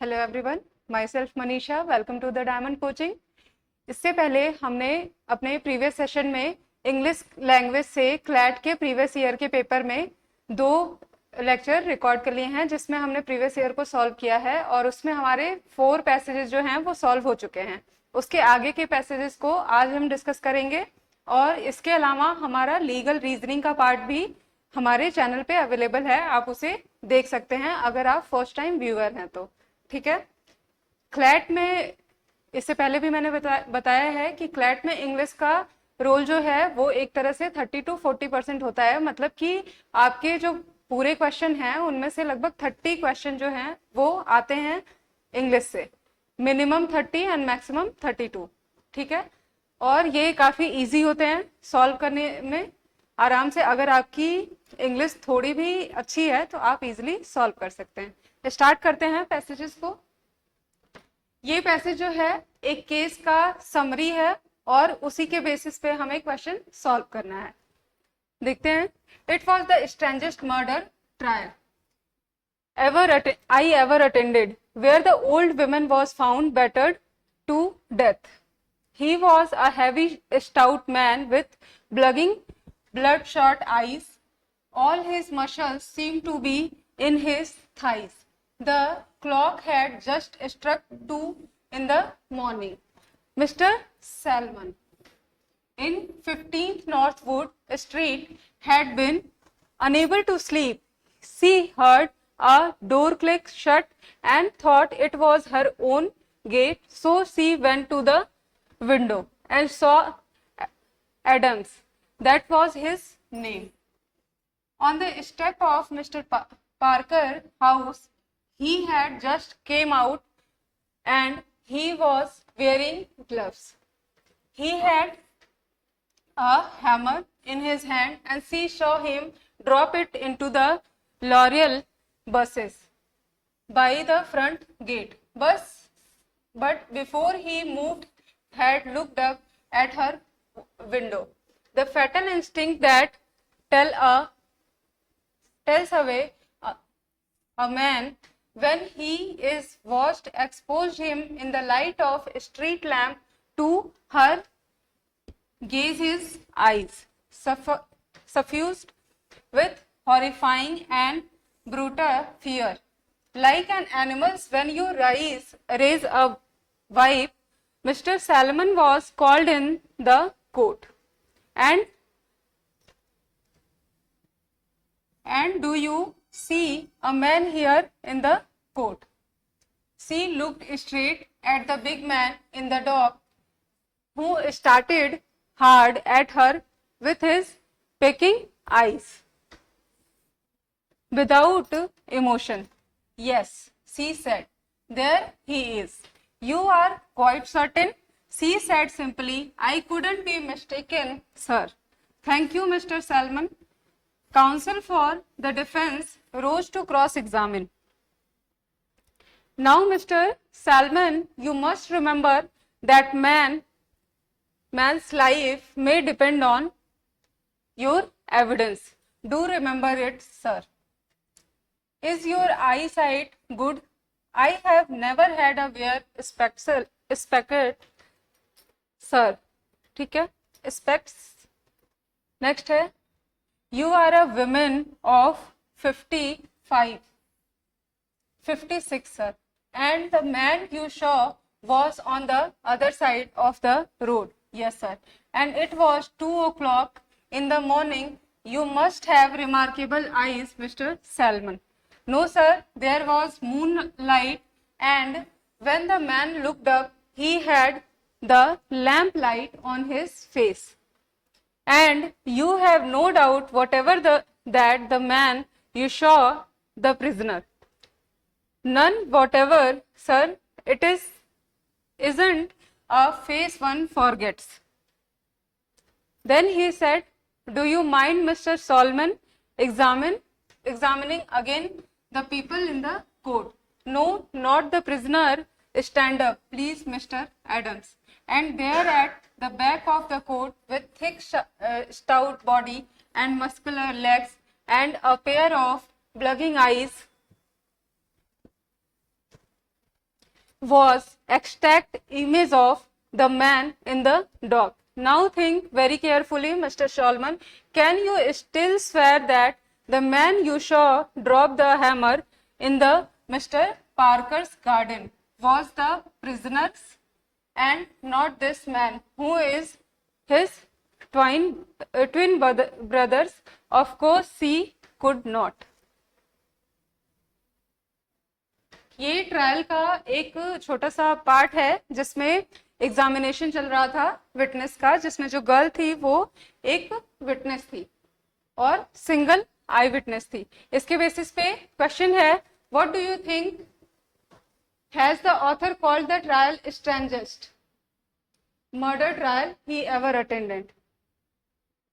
Hello everyone, my self Manisha, welcome to the diamond coaching. इससे पहले हमने अपने प्रीवियस सेशन में इंग्लिश लैंग्वेज से क्लैट के प्रीवियस ईयर के पेपर में 2 लेक्चर रिकॉर्ड कर लिए हैं, जिसमें हमने प्रीवियस ईयर को सॉल्व किया है और उसमें हमारे 4 पैसेजेस जो हैं वो सॉल्व हो चुके हैं। उसके आगे के पैसेजेस को आज हम डिस्कस करेंगे और इसके अलावा हमारा लीगल रीजनिंग का पार्ट भी हमारे चैनल पे अवेलेबल है, आप उसे देख सकते हैं अगर आप फर्स्ट टाइम व्यूअर हैं तो। ठीक है। क्लैट में इससे पहले भी मैंने बताया है कि क्लैट में इंग्लिश का रोल जो है वो एक तरह से 30 to 40% होता है। मतलब कि आपके जो पूरे क्वेश्चन हैं उनमें से लगभग 30 क्वेश्चन जो हैं वो आते हैं इंग्लिश से, मिनिमम 30 एंड मैक्सिमम 32। ठीक है। और ये काफ़ी इजी होते हैं सॉल्व करने में आराम से। अगर आपकी इंग्लिश थोड़ी भी अच्छी है तो आप इजीली सॉल्व कर सकते हैं। स्टार्ट करते हैं पैसेजेस को। ये पैसेज जो है एक केस का समरी है और उसी के बेसिस पे हमें क्वेश्चन सॉल्व करना है। देखते हैं। It was the strangest murder trial I ever attended, where the old woman was found battered to death. He was a heavy, stout man with bloodshot eyes. All his muscles seemed to be in his thighs. The clock had just struck 2 in the morning. Mr. Salmon in 15th Northwood Street had been unable to sleep. She heard a door click shut and thought it was her own gate, so she went to the window and saw Adams. That was his name. On the step of Mr. Parker's house, he had just came out and he was wearing gloves. He had a hammer in his hand and she saw him drop it into the L'Oreal buses by the front gate. But before he moved, had looked up at her window. The fatal instinct that tells away a man when he is watched exposed him in the light of a street lamp to her gaze. His eyes suffused with horrifying and brutal fear. Like an animal's when you raise a wipe, Mr. Salmon was called in the court. And do you see a man here in the court? She looked straight at the big man in the dock, who started hard at her with his pecking eyes. Without emotion. Yes, she said. There he is. You are quite certain? She said simply. I couldn't be mistaken, sir. Thank you, Mr. Salmon. Counsel for the defense rose to cross-examine. Now, Mr. Salmon, you must remember that man's life may depend on your evidence. Do remember it, sir. Is your eyesight good? I have never had a wear spectacles, sir. ठीक है, specs. Next है, you are a woman of 56, sir, and the man you saw was on the other side of the road. Yes, sir. And it was 2 o'clock in the morning. You must have remarkable eyes, Mr. Salmon. No, sir, there was moonlight, and when the man looked up, he had the lamplight on his face. And you have no doubt whatever that the man you saw the prisoner. None whatever, sir. It isn't a face one forgets. Then he said, do you mind, Mr. Solomon, examining again the people in the court? No, not the prisoner. Stand up, please, Mr. Adams. And there at the back of the court, with thick, stout body and muscular legs and a pair of blugging eyes, was extract image of the man in the dock. Now think very carefully, Mr. Solomon. Can you still swear that the man you saw drop the hammer in the Mr. Parker's garden was the prisoner's and not this man who is his twin brothers? Of course he could not. ये trial का एक छोटा सा part है जिसमें examination चल रहा था विटनेस का, जिसमें जो गर्ल थी वो एक विटनेस थी और सिंगल आई विटनेस थी. इसके बेसिस पे क्वेश्चन है, what do you think has the author called the trial strangest murder trial he ever attended?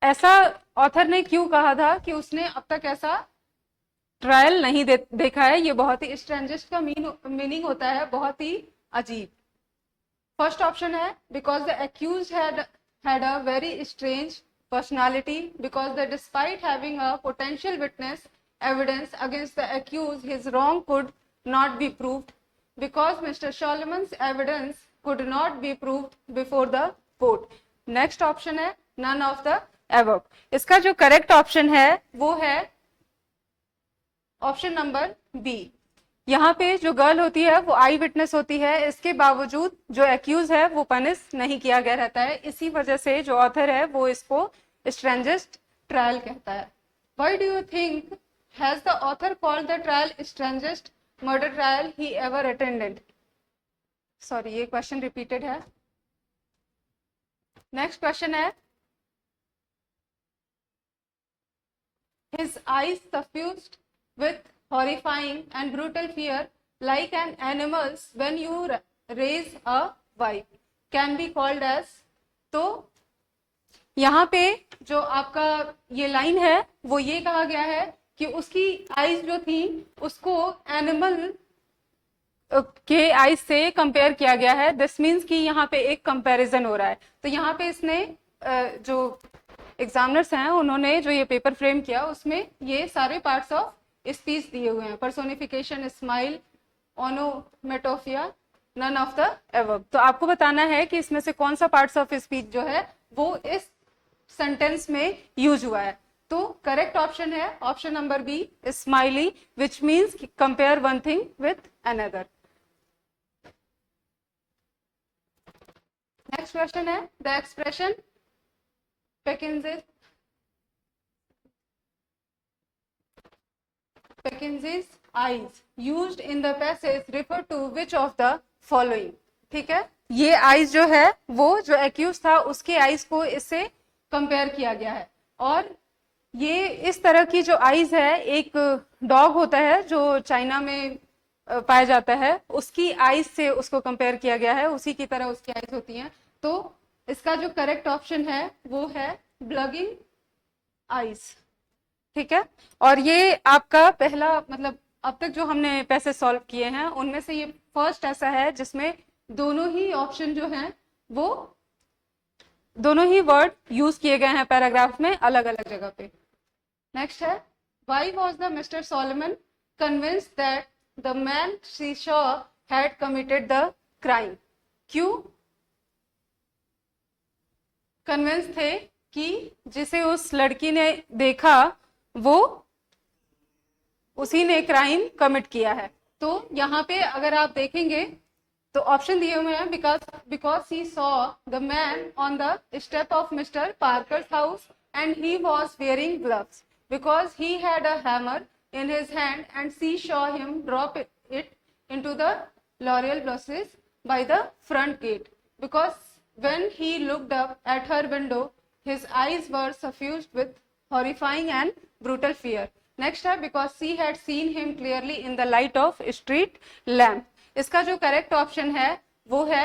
ऐसा ऑथर ने क्यों कहा था कि उसने अब तक ऐसा ट्रायल नहीं देखा है? ये बहुत ही स्ट्रेंजेस्ट का मीनिंग होता है बहुत ही अजीब. फर्स्ट ऑप्शन है because the accused had a very strange personality, because that despite having a potential witness evidence against the accused, his wrong could not be proved, because Mr. Solomon's evidence could not be proved before the court. Next option है none of the above. इसका जो correct option है वो है option number B. यहाँ पे जो girl होती है वो आई विटनेस होती है, इसके बावजूद जो एक्यूज है वो पनिश नहीं किया गया रहता है. इसी वजह से जो ऑथर है वो इसको स्ट्रेंजेस्ट ट्रायल कहता है. Why do you think has the author called the trial strangest murder trial he ever attended? Sorry, ये क्वेश्चन रिपीटेड है. नेक्स्ट क्वेश्चन है, his eyes suffused with horrifying and brutal fear like an animal's when you raise a wife can be called as. तो यहाँ पे जो आपका ये line है वो ये कहा गया है कि उसकी आईज जो थी उसको एनिमल के आईज से कंपेयर किया गया है. दिस मीन्स कि यहाँ पे एक कंपैरिजन हो रहा है. तो यहाँ पे इसने जो एग्जामिनर्स हैं उन्होंने जो ये पेपर फ्रेम किया उसमें ये सारे पार्ट्स ऑफ स्पीच दिए हुए हैं. Personification, simile, onomatopoeia, none of the above. तो आपको बताना है कि इसमें से कौन सा पार्ट्स ऑफ स्पीच जो है वो इस सेंटेंस में यूज हुआ है. तो करेक्ट ऑप्शन है option number B, simile, which means compare one thing with another. Next question है, the expression Pekinses eyes used in the passage refer to which of the following? ठीक है, ये eyes जो है वो जो एक्यूज था उसके आईज को इससे कंपेयर किया गया है. और ये इस तरह की जो आईज है, एक डॉग होता है जो चाइना में पाया जाता है, उसकी आईज से उसको कंपेयर किया गया है, उसी की तरह उसकी आईज होती हैं. तो इसका जो करेक्ट ऑप्शन है वो है ब्लगिंग आईज. ठीक है, और ये आपका पहला, मतलब अब तक जो हमने पैसे सॉल्व किए हैं उनमें से ये फर्स्ट ऐसा है जिसमें दोनों ही ऑप्शन जो हैं वो दोनों ही वर्ड यूज किए गए हैं पैराग्राफ में अलग अलग जगह पे. नेक्स्ट है, why was the mister Solomon convinced that the man she saw had committed the crime? क्यों कन्विंस थे कि जिसे उस लड़की ने देखा वो उसी ने क्राइम कमिट किया है? तो यहाँ पे अगर आप देखेंगे तो ऑप्शन दिए हुए हैं, because he saw the man on the step of mister Parker's house and he was wearing gloves, because he had a hammer in his hand and she saw him drop it into the laurel bushes by the front gate, because when he looked up at her window his eyes were suffused with horrifying and brutal fear. Next है, because she had seen him clearly in the light of street lamp. इसका जो correct option है वो है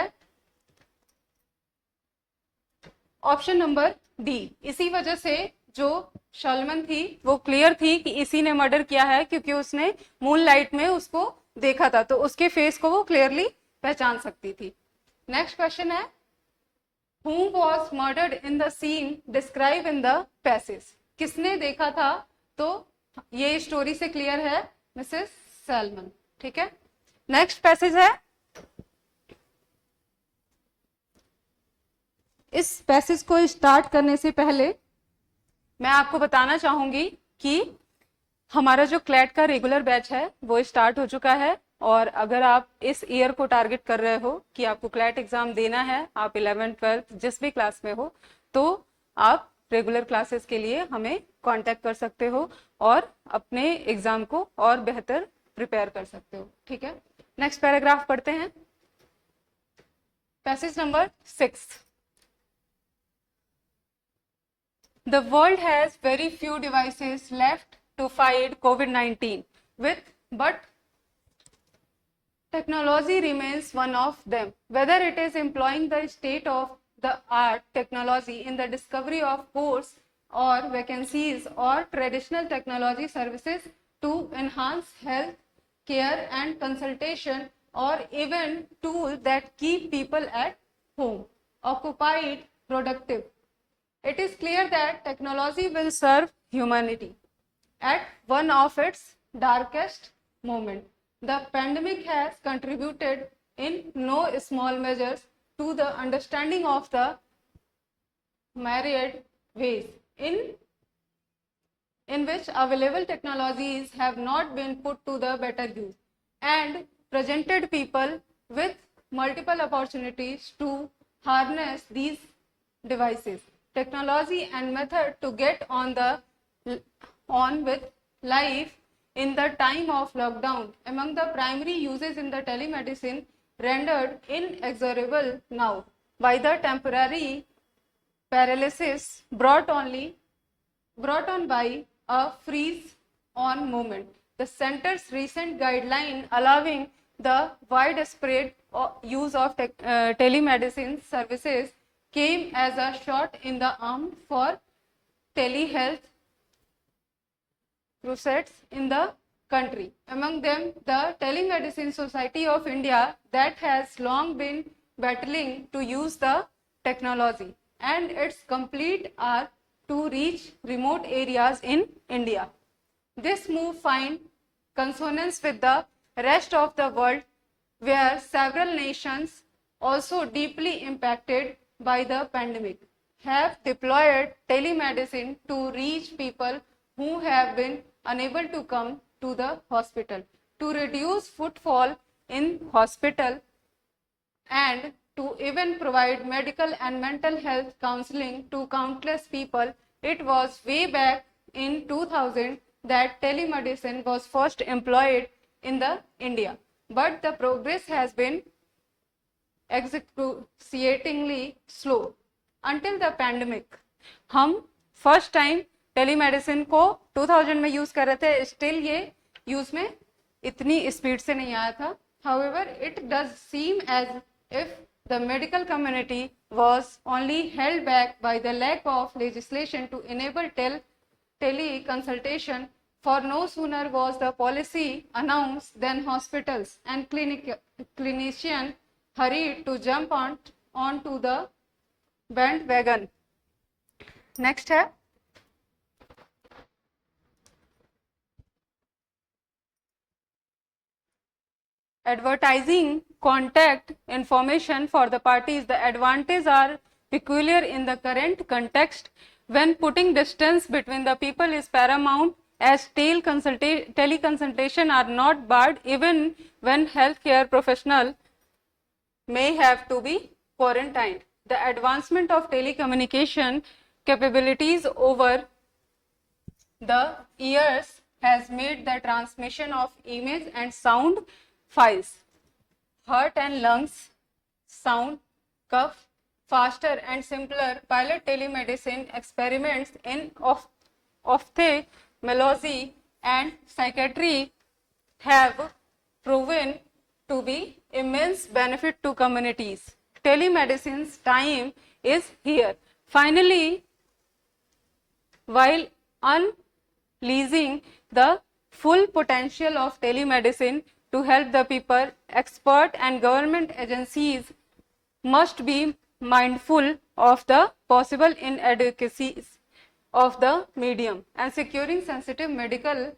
option number D. इसी वजह से जो सोलोमन थी वो क्लियर थी कि इसी ने मर्डर किया है क्योंकि उसने मून लाइट में उसको देखा था, तो उसके फेस को वो क्लियरली पहचान सकती थी. नेक्स्ट क्वेश्चन है, whom was murdered in the scene described in the passage? किसने देखा था? तो ये स्टोरी से क्लियर है, मिसेस सैलमन. ठीक है, नेक्स्ट पैसेज है, इस पैसेज को स्टार्ट करने से पहले मैं आपको बताना चाहूंगी कि हमारा जो क्लैट का रेगुलर बैच है वो स्टार्ट हो चुका है। और अगर आप इस ईयर को टारगेट कर रहे हो कि आपको क्लैट एग्जाम देना है, आप 11th-12th जिस भी क्लास में हो, तो आप रेगुलर क्लासेस के लिए हमें कांटेक्ट कर सकते हो और अपने एग्जाम को और बेहतर प्रिपेयर कर सकते हो। ठीक है, नेक्स्ट पैराग्राफ पढ़ते हैं। Passage number 6। The world has very few devices left to fight COVID-19 with, but technology remains one of them. Whether it is employing the state of the art technology in the discovery of course or vacancies or traditional technology services to enhance health care and consultation, or even tools that keep people at home, occupied, productive. It is clear that technology will serve humanity at one of its darkest moments. The pandemic has contributed in no small measures to the understanding of the myriad ways in which available technologies have not been put to the better use, and presented people with multiple opportunities to harness these devices, technology and method to get on with life in the time of lockdown. Among the primary uses in the telemedicine rendered inexorable now by the temporary paralysis brought on by a freeze on moment. The center's recent guideline allowing the widespread use of telemedicine services came as a shot in the arm for telehealth crusades in the country. Among them, the Telemedicine Society of India, that has long been battling to use the technology, and its complete are to reach remote areas in India. This move finds consonance with the rest of the world, where several nations, also deeply impacted by the pandemic, have deployed telemedicine to reach people who have been unable to come to the hospital, to reduce footfall in hospital, and to even provide medical and mental health counseling to countless people. It was way back in 2000 that telemedicine was first employed in the India, but the progress has been excruciatingly slow until the pandemic. हम first time telemedicine को 2000 में use कर रहे थे, still ये use में इतनी speed से नहीं आया था. However, it does seem as if the medical community was only held back by the lack of legislation to enable teleconsultation, for no sooner was the policy announced than hospitals and clinicians hurried to jump onto the bandwagon. Next है advertising contact information for the parties. The advantages are peculiar in the current context when putting distance between the people is paramount, as teleconsultation are not barred even when healthcare professional may have to be quarantined. The advancement of telecommunication capabilities over the years has made the transmission of image and sound files, heart and lungs, sound, cough, faster and simpler. Pilot telemedicine experiments in ophthalmology and psychiatry have proven to be immense benefit to communities. Telemedicine's time is here. Finally, while unleashing the full potential of telemedicine to help the people, expert and government agencies must be mindful of the possible inadequacies of the medium and securing sensitive medical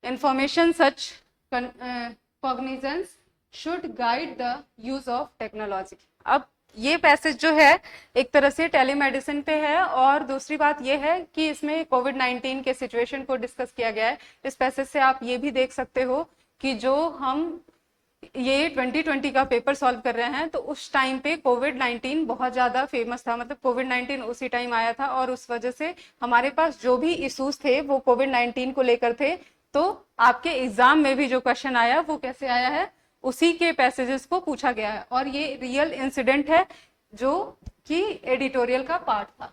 information. Such cognizance should guide the use of technology. अब ये passage जो है एक तरह से telemedicine पे है, और दूसरी बात ये है कि इसमें कोविड-19 के सिचुएशन को डिस्कस किया गया है। इस पैसेज से आप ये भी देख सकते हो कि जो हम ये 2020 का पेपर सॉल्व कर रहे हैं, तो उस टाइम पे कोविड-19 बहुत ज्यादा फेमस था, मतलब कोविड-19 उसी टाइम आया था, और उस वजह से हमारे पास जो भी इश्यूज थे वो कोविड-19 को लेकर थे। तो आपके एग्जाम में भी जो क्वेश्चन आया वो कैसे आया है, उसी के पैसेजेस को पूछा गया है, और ये रियल इंसिडेंट है जो कि एडिटोरियल का पार्ट था।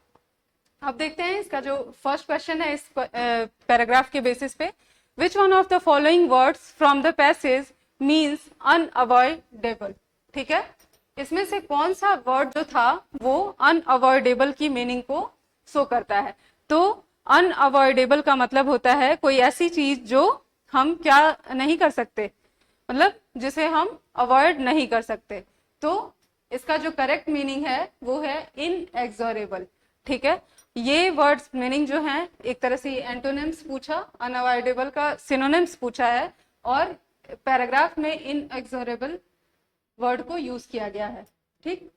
अब देखते हैं इसका जो फर्स्ट क्वेश्चन है इस पैराग्राफ के बेसिस पे, which one of the following words from the passage means unavoidable. ठीक है, इसमें से कौन सा वर्ड जो था वो अनअवॉइडेबल की मीनिंग को शो करता है। तो अनअवॉइडेबल का मतलब होता है कोई ऐसी चीज जो हम क्या नहीं कर सकते, मतलब जिसे हम अवॉइड नहीं कर सकते। तो इसका जो करेक्ट मीनिंग है वो है इनएक्सोरेबल। ठीक है, ये वर्ड्स मीनिंग जो है एक तरह से एंटोनिम्स पूछा, अनअवॉइडेबल का सिनोनिम्स पूछा है, और पैराग्राफ में इनएक्सोरेबल वर्ड को यूज किया गया है। ठीक,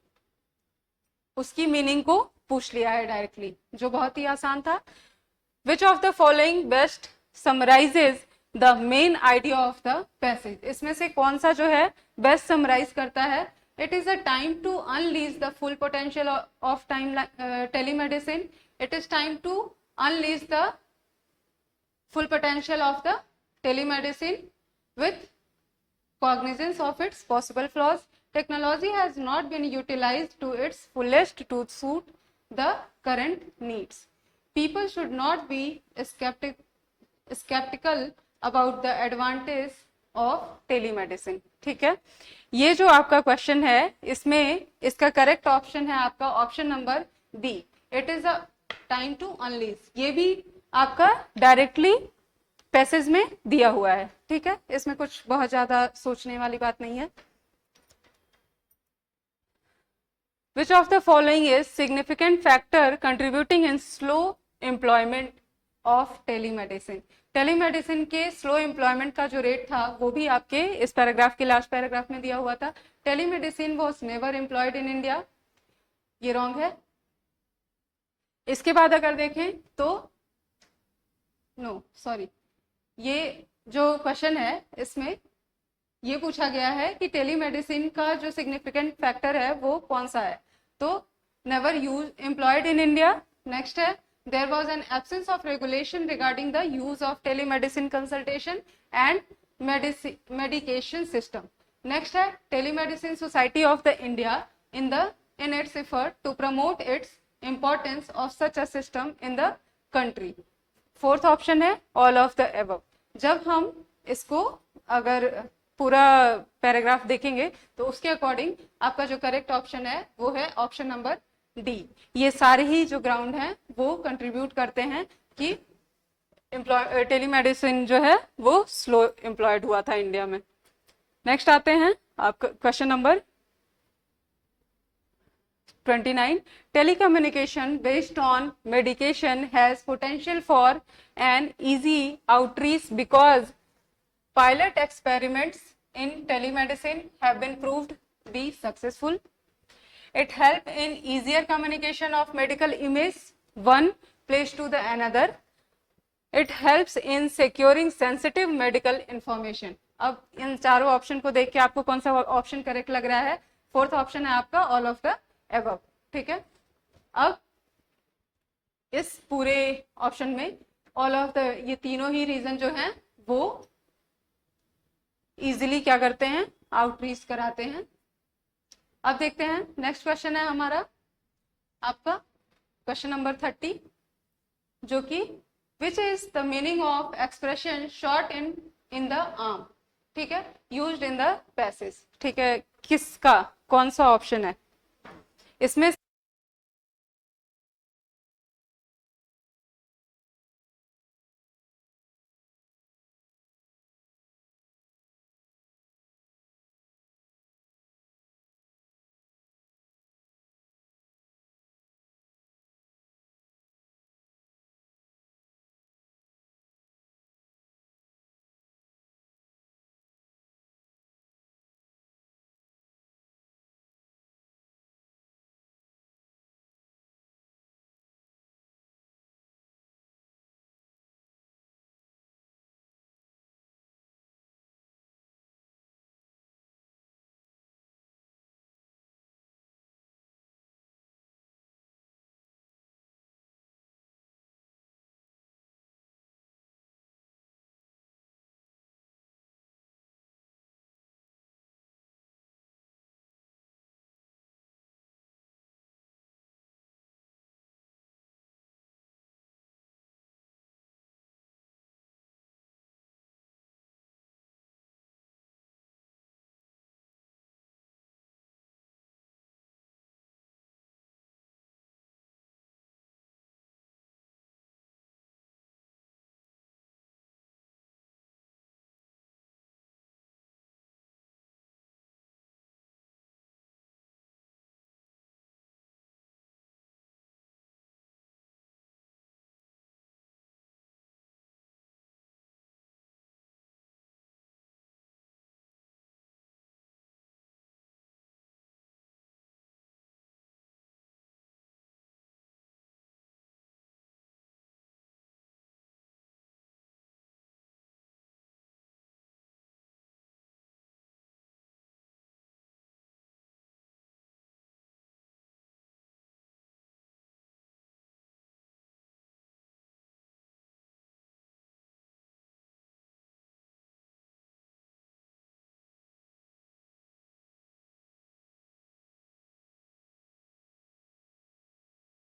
उसकी मीनिंग को पूछ लिया है डायरेक्टली, जो बहुत ही आसान था। Which of the following best summarises the main idea of the passage, इसमें से कौन सा जो है बेस्ट समराइज करता है। It is a time to unleash the full potential of time telemedicine, it is time to unleash the full potential of the telemedicine with cognizance of its possible flaws. Technology has not been utilized to its fullest to suit the current needs. People should not be skeptical about the advantage of telemedicine. ठीक है, ये जो आपका question है इसमें इसका correct option है आपका option number D, it is a time to unleash. ये भी आपका डायरेक्टली पैसेज में दिया हुआ है। ठीक है, इसमें कुछ बहुत ज्यादा सोचने वाली बात नहीं है। Which of the following is significant factor contributing in slow employment of telemedicine? Telemedicine के स्लो एम्प्लॉयमेंट का जो रेट था वो भी आपके इस पैराग्राफ के लास्ट पैराग्राफ में दिया हुआ था। Telemedicine was never employed in India, ये रॉन्ग है। इसके बाद अगर देखें तो नो सॉरी, ये जो क्वेश्चन है इसमें ये पूछा गया है कि टेलीमेडिसिन का जो सिग्निफिकेंट फैक्टर है वो कौन सा है। तो never use employed in India. Next है there was an absence of regulation regarding the use of telemedicine consultation and medication system. Next है telemedicine society of the India in its effort to promote its importance of such a system in the country. Fourth option है all of the above. जब हम इसको अगर पूरा paragraph देखेंगे तो उसके अकॉर्डिंग आपका जो करेक्ट ऑप्शन है वो है ऑप्शन नंबर डी। ये सारे ही जो ग्राउंड हैं वो कंट्रीब्यूट करते हैं कि टेलीमेडिसिन जो है वो स्लो एम्प्लॉयड हुआ था इंडिया में। नेक्स्ट आते हैं आपका question number 29. Telecommunication based on medication has potential for an easy outreach because pilot experiments in telemedicine have been proved to be successful. It helps in easier communication of medical image one place to the another. It helps in securing sensitive medical information. अब इन चारों option को देख के आपको कौन सा option correct लग रहा है? फोर्थ ऑप्शन है आपका ऑल ऑफ द एबव। ठीक है, अब इस पूरे ऑप्शन में ऑल ऑफ द ये तीनों ही रीजन जो हैं वो इजीली क्या करते हैं, आउटरीच कराते हैं। अब देखते हैं नेक्स्ट क्वेश्चन है हमारा आपका क्वेश्चन नंबर 30, जो कि which is the meaning of expression short in the arm. ठीक है, यूज्ड इन द पैसेज। ठीक है, किसका कौन सा ऑप्शन है इसमें